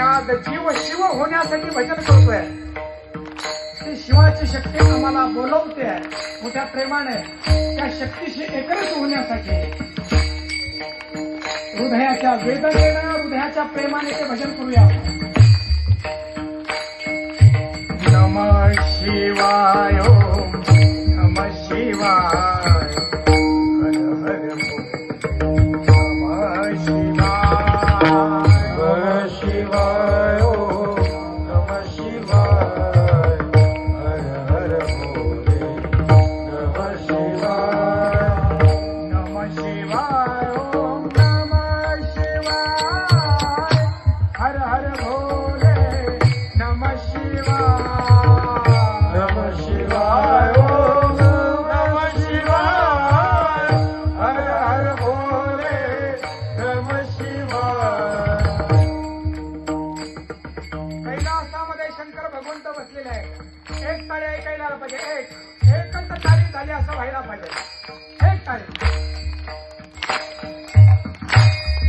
आज जीव शिव होण्यासाठी भजन करतोय. ती शिवाची शक्ती आम्हाला बोलवते आहे मोठ्या प्रेमाने. त्या शक्तीशी एकरस होण्यासाठी हृदयाच्या वेदनेनं हृदयाच्या प्रेमाने ते भजन करूया. नमः शिवाय ओम नमः शिवाय हर हर नमः शिवाय ओम नमः शिवाय हर हर भोले नमः शिवाय नमः शिवाय ओम नमः शिवाय हर हर भोले नमः शिवाय नमः शिवाय ओम नमः शिवाय हर हर भोले नमः शिवाय. कैलासामध्ये शंकर भगवंत बसलेले आहे. एक ताळी ऐकायला पाहिजे. एकच ताळी झाली असं व्हायला पाहिजे. एक ताळी.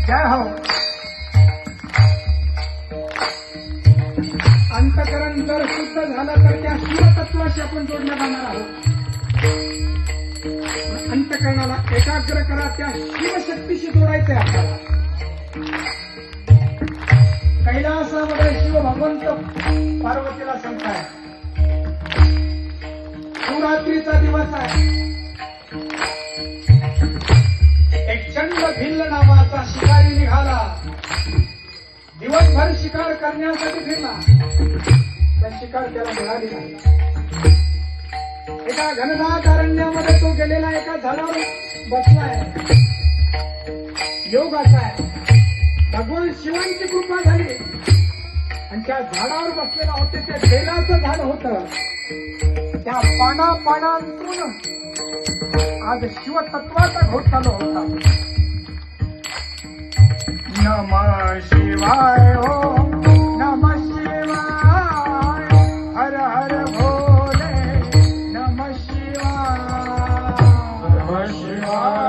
जय हो. अंतकरण जर शुद्ध झालं तर त्या शिवतत्वाशी आपण जोडल्या जाणार आहोत. अंतकरणाला एकाग्र करा. त्या शिवशक्तीशी जोडायचंय आपल्याला. कैलासामध्ये शिव भगवंत पार्वतीला सांगताय. शिवरात्रीचा दिवस आहे. एक चंड भिल्ल नावाचा शिकारी निघाला. दिवसभर शिकार करण्यासाठी फिरला. पण शिकार त्याला मिळाली नाही. एका घनदाट अरण्यामध्ये तो गेलेला एका झाडावर बसलाय. योग असा आहे. भगवान शिवांची कृपा झाली आणि त्या झाडावर बसलेला होते. त्या बेलाचं झाड होतं. त्या पानांतून आज शिवतत्वाचा घोष चालू होता. नमः शिवाय ओम नमः शिवाय हर हर भोले नमः शिवाय नमः शिवाय